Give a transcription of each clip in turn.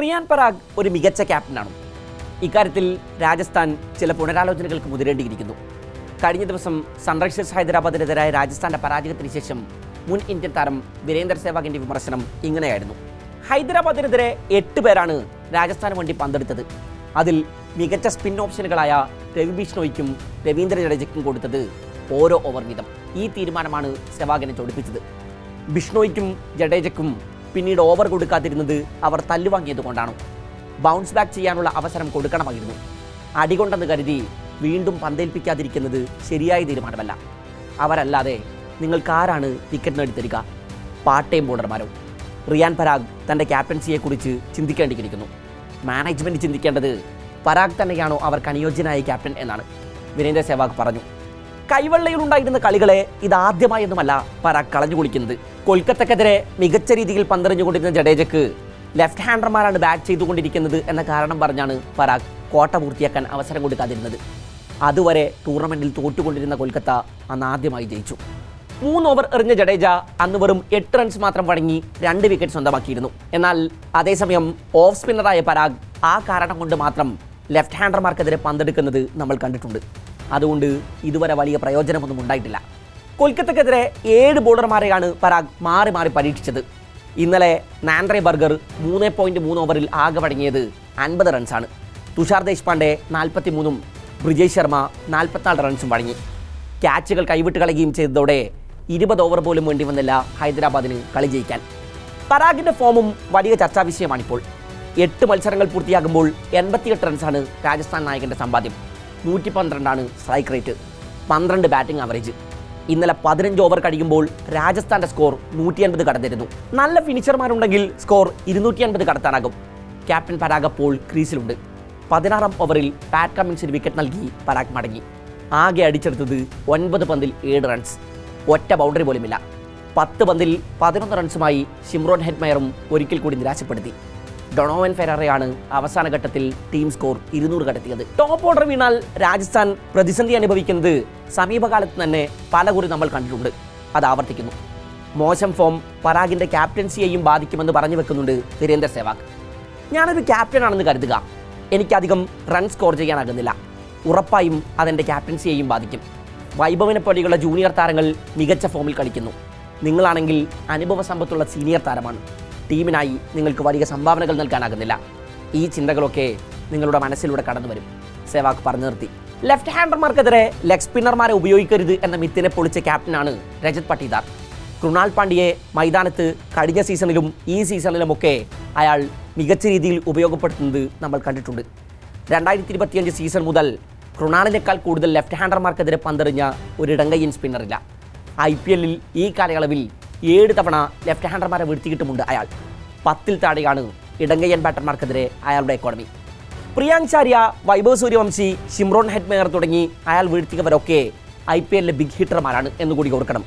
റിയാൻ പരാഗ് ഒരു മികച്ച ക്യാപ്റ്റനാണ്. ഇക്കാര്യത്തിൽ രാജസ്ഥാൻ ചില പുനരാലോചനകൾക്ക് മുതിരേണ്ടിയിരിക്കുന്നു. കഴിഞ്ഞ ദിവസം സൺറൈസേഴ്സ് ഹൈദരാബാദിനെതിരായ രാജസ്ഥാന്റെ പരാജയത്തിന് ശേഷം മുൻ ഇന്ത്യൻ താരം വീരേന്ദർ സെവാഗിന്റെ വിമർശനം ഇങ്ങനെയായിരുന്നു: ഹൈദരാബാദിനെതിരെ 8 പേരാണ് രാജസ്ഥാന് വേണ്ടി പന്തെടുത്തത്. അതിൽ മികച്ച സ്പിൻ ഓപ്ഷനുകളായ രവി ബിഷ്ണോയ്ക്കും രവീന്ദ്ര ജഡേജയ്ക്കും കൊടുത്തത് ഓരോ ഓവർ വീതം. ഈ തീരുമാനമാണ് സെവാഗിനെ ചൊടിപ്പിച്ചത്. ബിഷ്ണോയ്ക്കും ജഡേജയ്ക്കും പിന്നീട് ഓവർ കൊടുക്കാതിരുന്നത് അവർ തല്ലുവാങ്ങിയതുകൊണ്ടാണ്. ബൗൺസ് ബാക്ക് ചെയ്യാനുള്ള അവസരം കൊടുക്കണമായിരുന്നു. അടികൊണ്ടെന്ന് കരുതി വീണ്ടും പന്തേൽപ്പിക്കാതിരിക്കുന്നത് ശരിയായ തീരുമാനമല്ല. അവരല്ലാതെ നിങ്ങൾക്കാരാണ് വിക്കറ്റ് നേടിത്തരിക? പാർട്ട് ബോളർമാരോ? റിയാൻ പരാഗ് തൻ്റെ ക്യാപ്റ്റൻസിയെക്കുറിച്ച് ചിന്തിക്കേണ്ടിയിരിക്കുന്നു. മാനേജ്മെൻറ്റ് ചിന്തിക്കേണ്ടത് പരാഗ് തന്നെയാണോ അവർക്ക് അനുയോജ്യനായ ക്യാപ്റ്റൻ എന്നാണ്. വീരേന്ദർ സെവാഗ് പറഞ്ഞു. കൈവെള്ളയിലുണ്ടായിരുന്ന കളികളെ ഇതാദ്യമായൊന്നുമല്ല പരാഗ് കളഞ്ഞു കുളിക്കുന്നത്. കൊൽക്കത്തക്കെതിരെ മികച്ച രീതിയിൽ പന്തെറിഞ്ഞുകൊണ്ടിരുന്ന ജഡേജയ്ക്ക് ലെഫ്റ്റ് ഹാൻഡർമാരാണ് ബാറ്റ് ചെയ്തുകൊണ്ടിരിക്കുന്നത് എന്ന കാരണം പറഞ്ഞാണ് പരാഗ് കോട്ട പൂർത്തിയാക്കാൻ അവസരം കൊടുക്കാതിരുന്നത്. അതുവരെ ടൂർണമെൻറ്റിൽ തോറ്റുകൊണ്ടിരുന്ന കൊൽക്കത്ത അന്ന് ആദ്യമായി ജയിച്ചു. 3 ഓവർ എറിഞ്ഞ ജഡേജ അന്ന് വെറും 8 റൺസ് മാത്രം വഴങ്ങി 2 വിക്കറ്റ് സ്വന്തമാക്കിയിരുന്നു. എന്നാൽ അതേസമയം ഓഫ് സ്പിന്നറായ പരാഗ് ആ കാരണം കൊണ്ട് മാത്രം ലെഫ്റ്റ് ഹാൻഡർമാർക്കെതിരെ പന്തെടുക്കുന്നത് നമ്മൾ കണ്ടിട്ടുണ്ട്. അതുകൊണ്ട് ഇതുവരെ വലിയ പ്രയോജനമൊന്നും ഉണ്ടായിട്ടില്ല. കൊൽക്കത്തക്കെതിരെ 7 ബോളർമാരെയാണ് പരാഗ് മാറി മാറി പരീക്ഷിച്ചത്. ഇന്നലെ നാൻഡ്രെ ബർഗർ 3.3 ഓവറിൽ ആകെ വഴങ്ങിയത് 50 റൺസാണ്. തുഷാർ ദേശ്പാണ്ഡെ 43ഉം ബ്രിജേഷ് ശർമ്മ 44 റൺസും വഴങ്ങി. ക്യാച്ചുകൾ കൈവിട്ട് കളയുകയും ചെയ്തതോടെ 20 ഓവർ പോലും വേണ്ടി വന്നില്ല ഹൈദരാബാദിന് കളി ജയിക്കാൻ. പരാഗിൻ്റെ ഫോമും വലിയ ചർച്ചാ വിഷയമാണിപ്പോൾ. 8 മത്സരങ്ങൾ പൂർത്തിയാകുമ്പോൾ 88 റൺസാണ് രാജസ്ഥാൻ നായകൻ്റെ സമ്പാദ്യം. 112 സ്ട്രൈക്ക് റേറ്റ്, 12 ബാറ്റിംഗ് ആവറേജ്. ഇന്നലെ 15 ഓവർ കഴിയുമ്പോൾ രാജസ്ഥാൻ്റെ സ്കോർ 180 കടന്നിരുന്നു. നല്ല ഫിനിഷർമാരുണ്ടെങ്കിൽ സ്കോർ 250 കടത്താനാകും. ക്യാപ്റ്റൻ പരാഗ് അപ്പോൾ ക്രീസിലുണ്ട്. 16ാം ഓവറിൽ പാറ്റ് കമ്മിൻസിന് വിക്കറ്റ് നൽകി പരാഗ് മടങ്ങി. ആകെ അടിച്ചെടുത്തത് 9 പന്തിൽ 7 റൺസ്. ഒറ്റ ബൗണ്ടറി പോലുമില്ല. 10 പന്തിൽ 11 റൺസുമായി ഷിംറോൺ ഹെറ്റ്മയറും ഒരിക്കൽ കൂടി നിരാശപ്പെടുത്തി. ഡൊണോവൻ ഫെറാറയാണ് അവസാന ഘട്ടത്തിൽ ടീം സ്കോർ 200 കടത്തിയത്. ടോപ്പ് ഓർഡർ വീണാൽ രാജസ്ഥാൻ പ്രതിസന്ധി അനുഭവിക്കുന്നത് സമീപകാലത്ത് തന്നെ പലകുറി നമ്മൾ കണ്ടിട്ടുണ്ട്. അത് ആവർത്തിക്കുന്നു. മോശം ഫോം പരാഗിൻ്റെ ക്യാപ്റ്റൻസിയെയും ബാധിക്കുമെന്ന് പറഞ്ഞു വെക്കുന്നുണ്ട് വീരേന്ദർ സെവാഗ്. ഞാനൊരു ക്യാപ്റ്റനാണെന്ന് കരുതുക. എനിക്കധികം റൺ സ്കോർ ചെയ്യാനാകുന്നില്ല. ഉറപ്പായും അതെൻ്റെ ക്യാപ്റ്റൻസിയെയും ബാധിക്കും. വൈഭവിനെ പോലെയുള്ള ജൂനിയർ താരങ്ങൾ മികച്ച ഫോമിൽ കളിക്കുന്നു. നിങ്ങളാണെങ്കിൽ അനുഭവ സമ്പത്തുള്ള സീനിയർ താരമാണ്. ടീമിനായി നിങ്ങൾക്ക് വലിയ സംഭാവനകൾ നൽകാനാകുന്നില്ല. ഈ ചിന്തകളൊക്കെ നിങ്ങളുടെ മനസ്സിലൂടെ കടന്നു വരും, സെവാഗ് പറഞ്ഞു നിർത്തി. ലെഫ്റ്റ് ഹാൻഡർമാർക്കെതിരെ ലെഗ് സ്പിന്നർമാരെ ഉപയോഗിക്കരുത് എന്ന മിത്തിനെ പൊളിച്ച ക്യാപ്റ്റനാണ് രജത് പട്ടീദാർ. കൃണാൽ പാണ്ഡ്യയെ മൈതാനത്ത് കഴിഞ്ഞ സീസണിലും ഈ സീസണിലുമൊക്കെ അയാൾ മികച്ച രീതിയിൽ ഉപയോഗപ്പെടുത്തുന്നത് നമ്മൾ കണ്ടിട്ടുണ്ട്. 2025 സീസൺ മുതൽ കൃണാലിനേക്കാൾ കൂടുതൽ ലെഫ്റ്റ് ഹാൻഡർമാർക്കെതിരെ പന്തെറിഞ്ഞ ഒരു ഇടങ്കയ്യൻ സ്പിന്നറില്ല. IPL ഈ കാലയളവിൽ 7 തവണ ലെഫ്റ്റ് ഹാൻഡർമാരെ വീഴ്ത്തിയിട്ടുമുണ്ട് അയാൾ. 10ൽ താഴെയാണ് ഇടങ്കയ്യൻ ബാറ്റർമാർക്കെതിരെ അയാളുടെ economy. Priyansh Arya, Vaibhav Suryavanshi, Shimron Hetmyer തുടങ്ങി അയാൾ വീഴ്ത്തിയവരൊക്കെ IPL ബിഗ് ഹിറ്റർമാരാണ് എന്നുകൂടി ഓർക്കണം.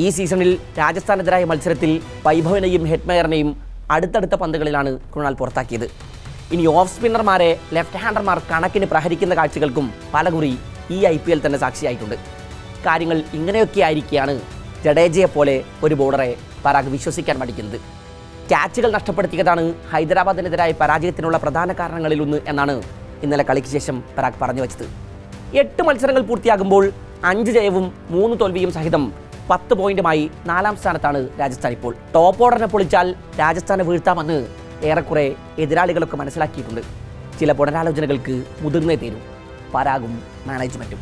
ഈ സീസണിൽ രാജസ്ഥാനെതിരായ മത്സരത്തിൽ വൈഭവിനെയും ഹെറ്റ്മയറിനെയും അടുത്തടുത്ത പന്തുകളിലാണ് കൃണാൽ പുറത്താക്കിയത്. ഇനി ഓഫ് സ്പിന്നർമാരെ ലെഫ്റ്റ് ഹാൻഡർമാർ കണക്കിന് പ്രഹരിക്കുന്ന കാഴ്ചകൾക്കും പലകുറി ഈ IPL തന്നെ സാക്ഷിയായിട്ടുണ്ട്. കാര്യങ്ങൾ ഇങ്ങനെയൊക്കെ ആയിരിക്കെയാണ് ജഡേജയെപ്പോലെ ഒരു ബോളറെ പരാഗ് വിശ്വസിക്കാൻ മടിക്കുന്നത്. ക്യാച്ചുകൾ നഷ്ടപ്പെടുത്തിയതാണ് ഹൈദരാബാദിനെതിരായ പരാജയത്തിനുള്ള പ്രധാന കാരണങ്ങളിലൊന്ന് എന്നാണ് ഇന്നലെ കളിക്ക് ശേഷം പരാഗ് പറഞ്ഞു വച്ചത്. 8 മത്സരങ്ങൾ പൂർത്തിയാകുമ്പോൾ 5 ജയവും 3 തോൽവിയും സഹിതം 10 പോയിന്റുമായി 4ാം സ്ഥാനത്താണ് രാജസ്ഥാൻ ഇപ്പോൾ. ടോപ്പ് ഓർഡറിനെ പൊളിച്ചാൽ രാജസ്ഥാനെ വീഴ്ത്താമെന്ന് ഏറെക്കുറെ എതിരാളികളൊക്കെ മനസ്സിലാക്കിയിട്ടുണ്ട്. ചില പുനരാലോചനകൾക്ക് മുതിർന്നേ തീരും പരാഗും മാനേജ്മെൻറ്റും.